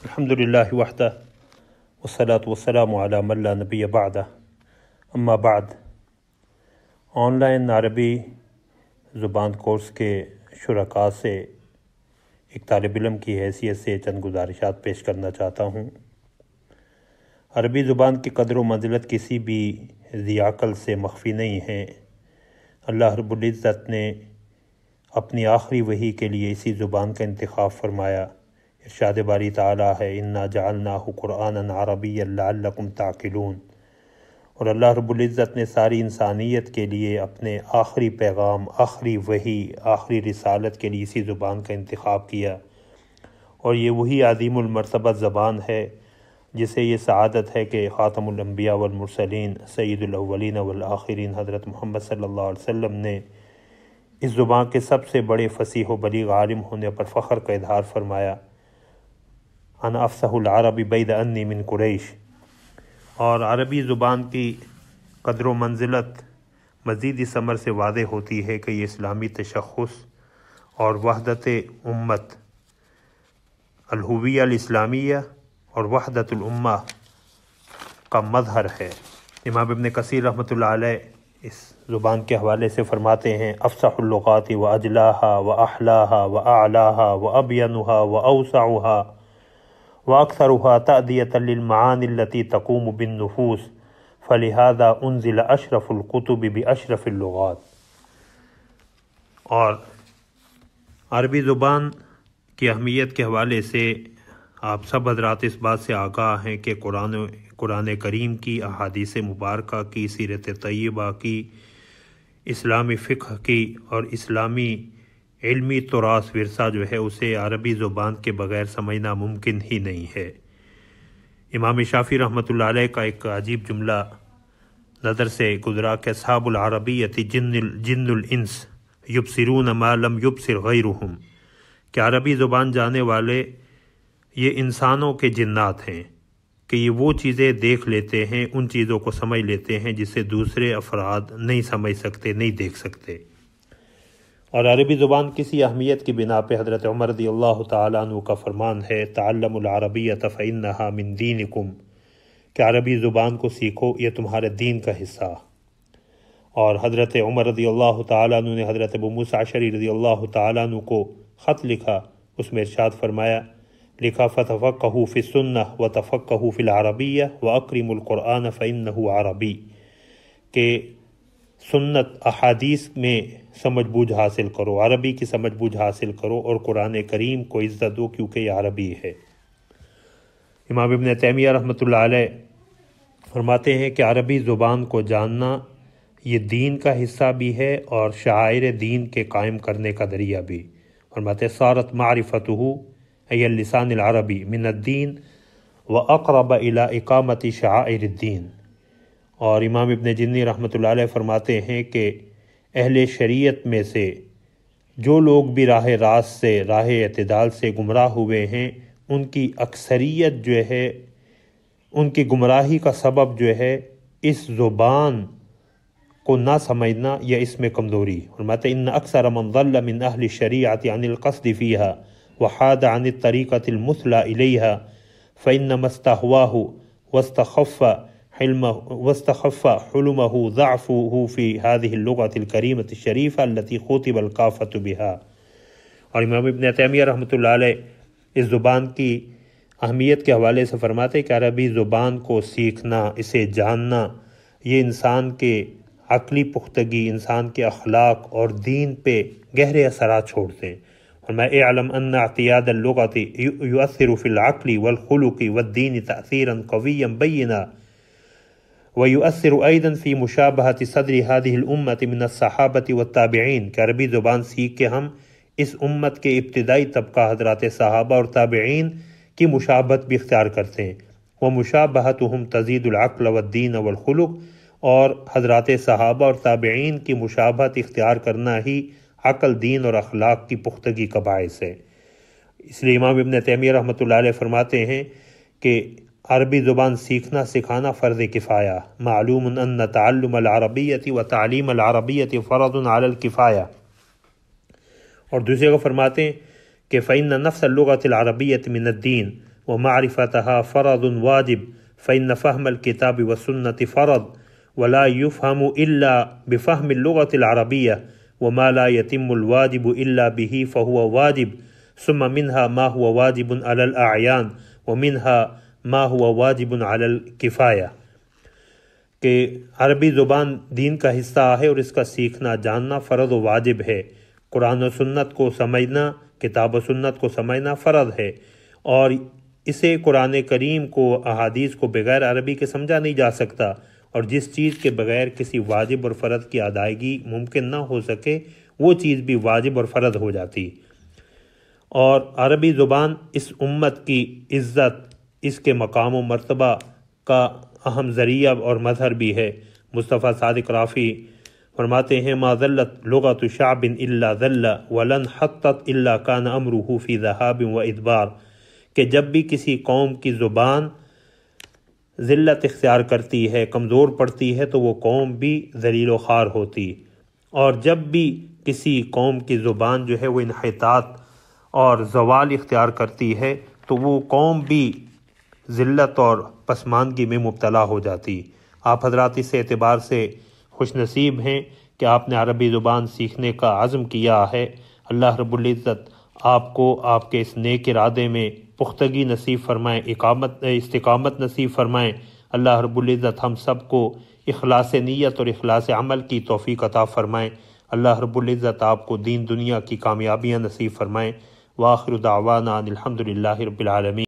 الحمدللہ وحدہ والصلاة والسلام علی من لا نبی بعدہ اما بعد۔ آن لائن عربی زبان کورس کے شرکاء سے ایک طالب علم کی حیثیت سے چند گزارشات پیش کرنا چاہتا ہوں۔ عربی زبان کی قدر و منزلت کسی بھی ذی عقل سے مخفی نہیں ہے۔ اللہ رب العزت نے اپنی آخری وحی کے لیے اسی زبان کا انتخاب فرمایا۔ ارشاد باری تعالیٰ ہے انا جعلناہ قرآنا عربیا لعلکم تعقلون، اور اللہ رب العزت نے ساری انسانیت کے لیے اپنے آخری پیغام، آخری وحی، آخری رسالت کے لیے اسی زبان کا انتخاب کیا، اور یہ وہی عظیم المرتبہ زبان ہے جسے یہ سعادت ہے کہ خاتم الانبیاء والمرسلین سید الاولین والآخرین حضرت محمد صلی اللہ علیہ وسلم نے اس زبان کے سب سے بڑے فصیح و بلیغ عالم ہونے پر فخر کا اظہار فرمایا، انا افصح العرب بعد انی من قریش۔ اور عربی زبان کی قدر و منزلت مزید اس امر سے واضح ہوتی ہے کہ یہ اسلامی تشخص اور وحدت امت، الہویہ الاسلامیہ اور وحدت الامہ کا مظہر ہے۔ امام ابن کثیر رحمۃ اللہ علیہ اس زبان کے حوالے سے فرماتے ہیں افصح اللغات و اجلاہا و احلاہا و اعلاہا و ابینہا و اوسعہا واکثرها تأدیۃ للمعانی التي تقوم بالنفوس فلہذا انزل اشرف القتب باشرف اللغات۔ اور عربی زبان کی اہمیت کے حوالے سے آپ سب حضرات اس بات سے آگاہ ہیں کہ قرآن کریم کی، احادیث مبارکہ کی، سیرت طیبہ کی، اسلامی فقہ کی اور اسلامی علمی تراث ورثہ جو ہے اسے عربی زبان کے بغیر سمجھنا ممکن ہی نہیں ہے۔ امام شافعی رحمۃ اللہ علیہ کا ایک عجیب جملہ نظر سے گزرا کہ اصحاب العربیۃ جن الانس یبصرون ما لم یبصر غیرہم، کہ عربی زبان جانے والے یہ انسانوں کے جنات ہیں کہ یہ وہ چیزیں دیکھ لیتے ہیں، ان چیزوں کو سمجھ لیتے ہیں جسے دوسرے افراد نہیں سمجھ سکتے، نہیں دیکھ سکتے۔ اور عربی زبان کسی اہمیت کی بنا پہ حضرت عمر رضی اللہ تعالیٰ عنہ کا فرمان ہے تعلموا العربیۃ فإنہا من دینکم، کہ عربی زبان کو سیکھو، یہ تمہارے دین کا حصہ۔ اور حضرت عمر رضی اللہ تعالیٰ عنہ نے حضرت ابو موسیٰ اشعری رضی اللہ تعالیٰ عنہ کو خط لکھا، اس میں ارشاد فرمایا، لکھا فتفقہوا فی السنہ وتفقہوا فی العربیہ واکرموا القرآن فإنہ عربی، کہ سنت احادیث میں سمجھ بوجھ حاصل کرو، عربی کی سمجھ بوجھ حاصل کرو، اور قرآن کریم کو عزت دو کیونکہ یہ عربی ہے۔ امام ابن تیمیہ رحمۃ اللہ علیہ فرماتے ہیں کہ عربی زبان کو جاننا یہ دین کا حصہ بھی ہے اور شعائر دین کے قائم کرنے کا ذریعہ بھی۔ فرماتے صارت معرفتہ ای اللسان العربی من الدین واقرب الی اقامت شعائر الدین۔ اور امام ابن جنی رحمۃ اللہ علیہ فرماتے ہیں کہ اہل شریعت میں سے جو لوگ بھی راہ راست سے، راہ اعتدال سے گمراہ ہوئے ہیں، ان کی اکثریت جو ہے، ان کی گمراہی کا سبب جو ہے اس زبان کو نہ سمجھنا یا اس میں کمزوری۔ فرماتے ان اکثر من ضل من اہل الشریعۃ عن القصد فیہا وحاد عن الطریقۃ المثلی الیہا فانما استہواہ واستخف حلمه ضعفه في هذه اللغة الكريمة الشريفة التي خاطب الكافة بها۔ اور امام ابن تیمیہ رحمۃ اللہ علیہ اس زبان کی اہمیت کے حوالے سے فرماتے کہ عربی زبان کو سیکھنا، اسے جاننا، یہ انسان کے عقلی پختگی، انسان کے اخلاق اور دین پہ گہرے اثرات چھوڑتے ہیں۔ فرمایا اعلم ان اعتیاد اللغة يؤثر في العقل والخلق والدين تأثيرا قويا بينا ويؤثر أيضا في مشابهة صدر هذه الأمة من الصحابة والتابعين، کہ عربی زبان سیکھ کے ہم اس امت کے ابتدائی طبقہ حضرات صحابہ اور تابعین کی مشابہت بھی اختیار کرتے ہیں۔ ومشابهتهم تزيد العقل والدين والخلق، اور حضرات صحابہ اور تابعین کی مشابہت اختیار کرنا ہی عقل، دین اور اخلاق کی پختگی کا باعث ہے۔ اس لیے امام ابن تیمیہ رحمۃ اللہ علیہ فرماتے ہیں کہ عربی زبان سیکھنا سکھانا فرض کفایہ، معلوم ان تعلم العربیۃ و تعلیم العربیۃ فرض علی الکفایہ۔ اور دوسرے کو فرماتے ہیں کہ فإن نفس اللغة العربية من الدين ومعرفتها فرض واجب فإن فهم الكتاب والسنة فرض ولا يفهم إلا بفهم اللغة العربية وما لا يتم الواجب إلا به فهو واجب ثم منها ما هو واجب على الأعيان ومنها ما هو واجب على الكفاية کہ عربی زبان دین کا حصہ ہے اور اس کا سیکھنا جاننا فرض و واجب ہے۔ قرآن و سنت کو سمجھنا، کتاب و سنت کو سمجھنا فرض ہے، اور اسے قرآن کریم کو، احادیث کو بغیر عربی کے سمجھا نہیں جا سکتا، اور جس چیز کے بغیر کسی واجب اور فرض کی ادائیگی ممکن نہ ہو سکے وہ چیز بھی واجب اور فرض ہو جاتی۔ اور عربی زبان اس امت کی عزت، اس کے مقام و مرتبہ کا اہم ذریعہ اور مظہر بھی ہے۔ مصطفیٰ صادق رافعی فرماتے ہیں ما ذلت لغت شعب الا ذل ولن حطت الا کان امرہ فی ذہاب و ادبار، کہ جب بھی کسی قوم کی زبان ذلت اختیار کرتی ہے، کمزور پڑتی ہے، تو وہ قوم بھی ذلیل و خوار ہوتی، اور جب بھی کسی قوم کی زبان جو ہے وہ انحطاط اور زوال اختیار کرتی ہے تو وہ قوم بھی ذلت اور پسماندگی میں مبتلا ہو جاتی۔ آپ حضرات اس اعتبار سے خوش نصیب ہیں کہ آپ نے عربی زبان سیکھنے کا عزم کیا ہے۔ اللہ رب العزت آپ کو آپ کے اس نیک ارادے میں پختگی نصیب فرمائیں، استقامت نصیب فرمائیں۔ اللہ رب العزت ہم سب کو اخلاص نیت اور اخلاص عمل کی توفیق عطا فرمائیں۔ اللہ رب العزت آپ کو دین دنیا کی کامیابیاں نصیب فرمائیں۔ وآخر دعوانا الحمد للہ رب العالمین۔